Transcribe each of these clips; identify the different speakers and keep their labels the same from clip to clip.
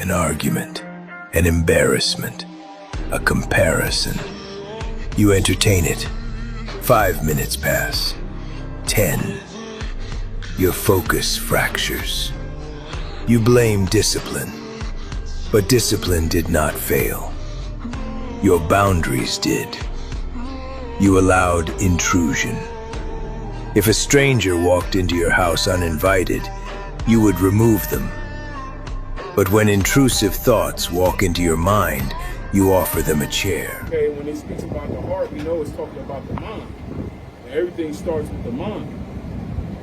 Speaker 1: an argument, an embarrassment, a comparison. You entertain it. 5 minutes pass. 10. Your focus fractures. You blame discipline, but discipline did not fail. Your boundaries did. You allowed intrusion. If a stranger walked into your house uninvited, you would remove them. But when intrusive thoughts walk into your mind, you offer them a chair.
Speaker 2: Okay, when it speaks about the heart, we know it's talking about the mind. Everything starts with the mind.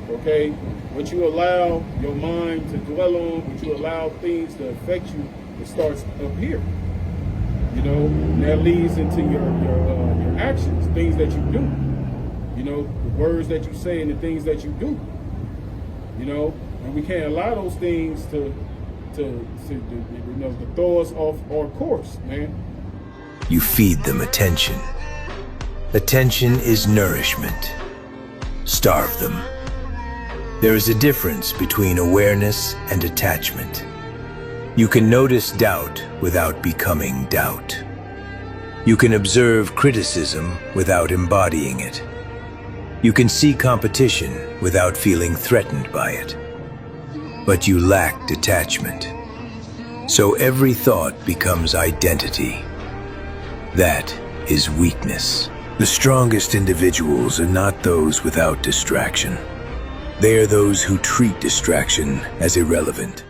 Speaker 2: Okay? What you allow your mind to dwell on, what you allow things to affect you, it starts up here. You know, and that leads into your actions, things that you do. You know, the words that you say and the things that you do. You know, and we can't allow those things to throw us off our course, man.
Speaker 1: You feed them attention. Attention is nourishment. Starve them. There is a difference between awareness and attachment. You can notice doubt without becoming doubt. You can observe criticism without embodying it. You can see competition without feeling threatened by it. But you lack detachment. So every thought becomes identity. That is weakness. The strongest individuals are not those without distraction. They are those who treat distraction as irrelevant.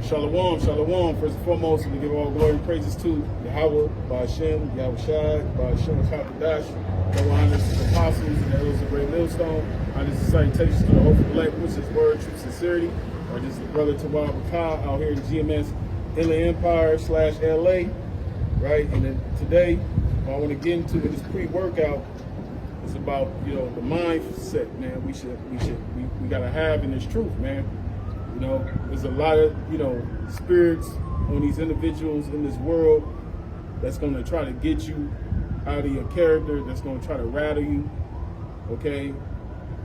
Speaker 2: Shalom, shalom. First and foremost, we give all glory and praises to Yahweh, Ba'ashem, Yahweh Shai, Ba'ashem Hakadash, no honors to the apostles and the elders of Great Millstone. Honors and salutations to the hopeful elect, which is word, truth, sincerity. Or this is brother Tawab Bakah out here in GMS Inland Empire / LA, right? And then today, what I want to get into with this pre-workout is about, you know, the mindset, man. We gotta have in this truth, man. You know, there's a lot of, you know, spirits on these individuals in this world that's going to try to get you out of your character, that's going to try to rattle you, okay?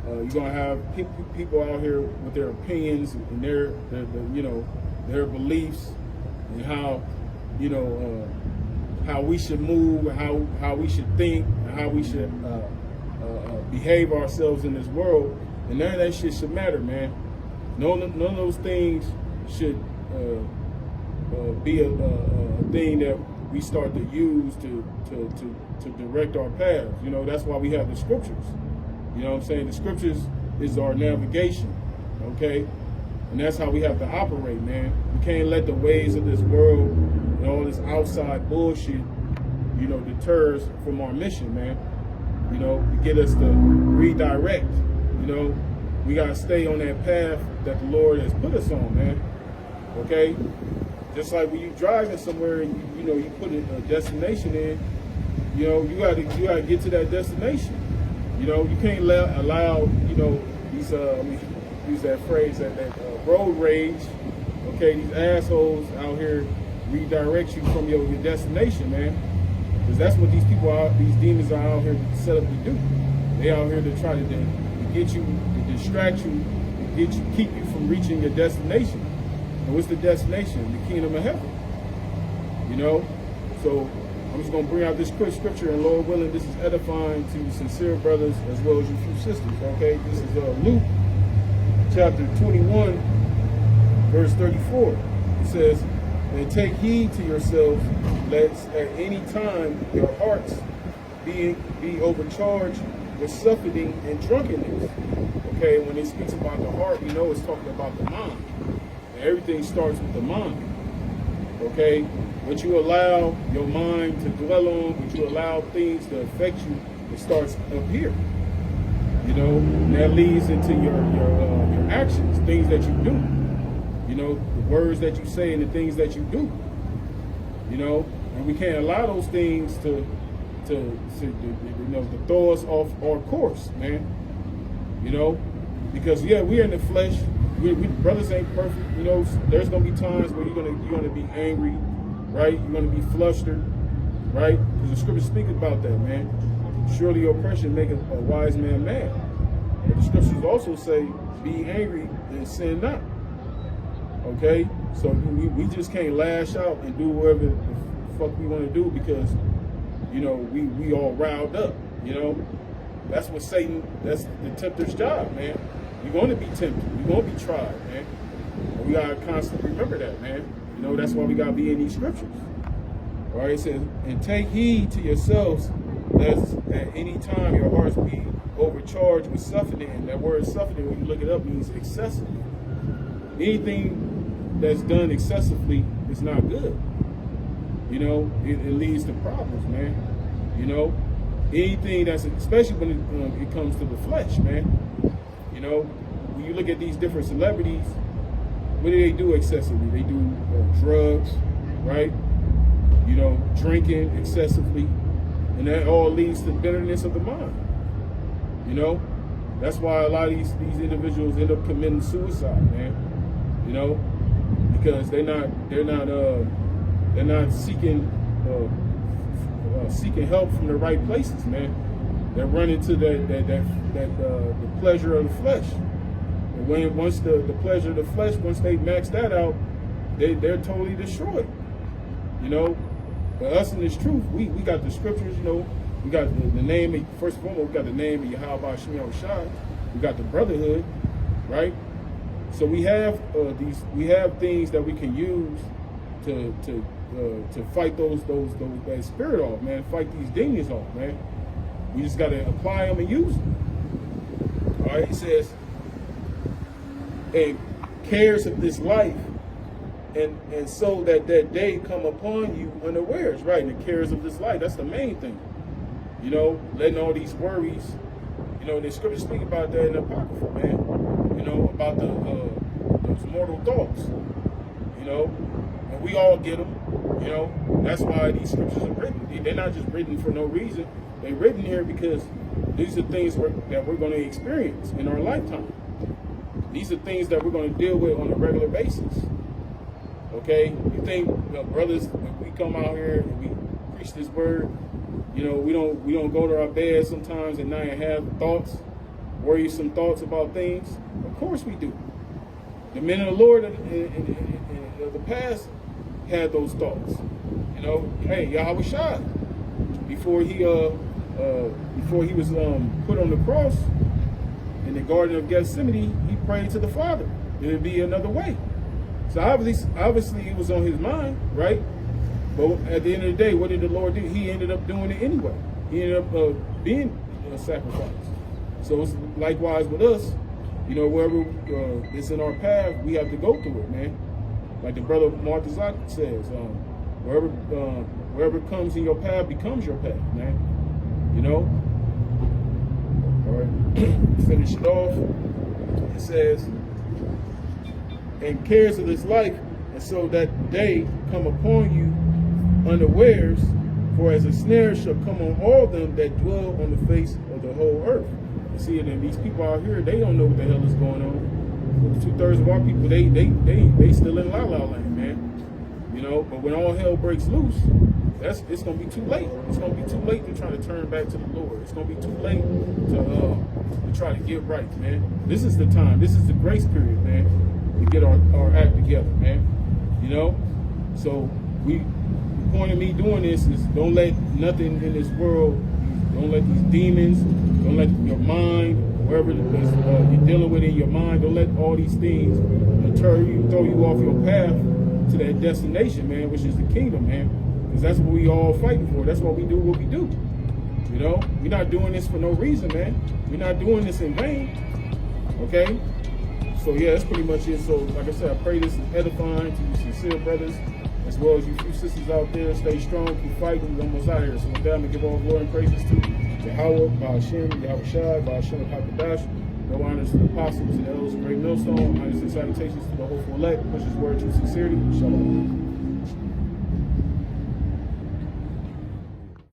Speaker 2: You're going to have people out here with their opinions and their you know, their beliefs and how, you know, how we should move, how we should think, and how we should behave ourselves in this world. And none of that shit should matter, man. None of those things should be a thing that we start to use to direct our paths. You know, that's why we have the scriptures. You know what I'm saying? The scriptures is our navigation, okay? And that's how we have to operate, man. We can't let the ways of this world and all this outside bullshit, you know, deter us from our mission, man. You know, to get us to redirect, you know. We gotta stay on that path that the Lord has put us on, man. Okay? Just like when you're driving somewhere and you know, you put a destination in, you know, you gotta get to that destination. You know, you can't allow, you know, these use that phrase, that road rage, okay, these assholes out here redirect you from your destination, man. Because that's what these people are, these demons are out here set up to do. They out here to try to get you, to distract you, to keep you from reaching your destination. And what's the destination? The kingdom of heaven. You know? So I'm just going to bring out this quick scripture, and Lord willing, this is edifying to sincere brothers as well as you few sisters, okay? This is Luke chapter 21, verse 34. It says, "And take heed to yourselves, lest at any time your hearts be overcharged with suffering and drunkenness." Okay, when it speaks about the heart, we know it's talking about the mind. And everything starts with the mind. Okay? What you allow your mind to dwell on, what you allow things to affect you, it starts up here. You know, and that leads into your actions, things that you do. You know, the words that you say and the things that you do. You know, and we can't allow those things to throw us off our course, man. You know, because we're in the flesh. We brothers ain't perfect. You know, there's gonna be times where you're gonna be angry, right? You're gonna be flustered, right? Because the scriptures speak about that, man. Surely your oppression maketh a wise man mad. But the scriptures also say, be angry and sin not. Okay? So we just can't lash out and do whatever the fuck we want to do because, you know, we all riled up, you know? That's what that's the tempter's job, man. You're going to be tempted. You're going to be tried, man. And we got to constantly remember that, man. You know, that's why we got to be in these scriptures. All right, it says, and take heed to yourselves lest at any time your hearts be overcharged with suffering. And that word suffering, when you look it up, means excessive. Anything that's done excessively is not good. You know, it leads to problems, man. You know, anything that's, especially when it comes to the flesh, man. You know, when you look at these different celebrities, what do they do excessively? They do drugs, right? You know, drinking excessively. And that all leads to bitterness of the mind. You know, that's why a lot of these individuals end up committing suicide, man. You know, because they're not seeking help from the right places, man. They're running to the pleasure of the flesh. And once the pleasure of the flesh, once they max that out, they're totally destroyed. You know, for us in this truth, we got the scriptures. You know, we got the name. First and foremost, we got the name of Yahweh Shemiah Shai. We got the brotherhood, right? So we have things that we can use to fight that spirit off, man. Fight these demons off, man. We just got to apply them and use them. All right, it says, and cares of this life, and so that day come upon you unawares, right? And the cares of this life, that's the main thing. You know, letting all these worries, you know, the scriptures speak about that in the Apocrypha, man. You know, about those mortal thoughts, you know, and we all get them, you know. That's why these scriptures are written. They're not just written for no reason. They're written here because these are things that we're going to experience in our lifetime. These are things that we're going to deal with on a regular basis. Okay? You think, brothers, when we come out here and we preach this word, you know, we don't go to our bed sometimes at night and have thoughts, worrisome thoughts about things. Of course we do. The men of the Lord in the past had those thoughts. You know, hey, Yahweh Shai, before he was put on the cross in the Garden of Gethsemane, he prayed to the Father. It'd be another way. So obviously it was on his mind, right? But at the end of the day, what did the Lord do? He ended up doing it anyway. He ended up being a sacrifice. So it's likewise with us. You know, wherever it's in our path, we have to go through it, man. Like the brother Martha says, wherever comes in your path becomes your path, man. You know? All right. Finish it off. It says, and cares of this life, and so that day come upon you unawares, for as a snare shall come on all them that dwell on the face of the whole earth. You see, and then these people out here, they don't know what the hell is going on. 2/3 of our people, they still in la la land, man. You know, but when all hell breaks loose, it's gonna be too late. It's gonna be too late to try to turn back to the Lord. It's gonna be too late to try to get right, man. This is the time. This is the grace period, man, to get our act together, man. You know, so the point of me doing this is don't let nothing in this world, don't let these demons, don't let your mind, wherever you're dealing with in your mind, don't let all these things throw you off your path to that destination, man, which is the kingdom, man. Because that's what we all fighting for. That's why we do what we do. You know, we're not doing this for no reason, man. We're not doing this in vain. Okay? So yeah, that's pretty much it. So like I said, I pray this is edifying to you sincere brothers and as well as you few sisters out there. Stay strong, keep fighting. We're almost out here. So with that, I'm going to give all glory and praises to Yahweh, Ba'ashem, Yahweh Shai, Ba'ashem HaKadosh. No honors to the apostles and elders of Great Millstone. Honors and salutations to the hopeful elect. Push his word to sincerity. Shalom.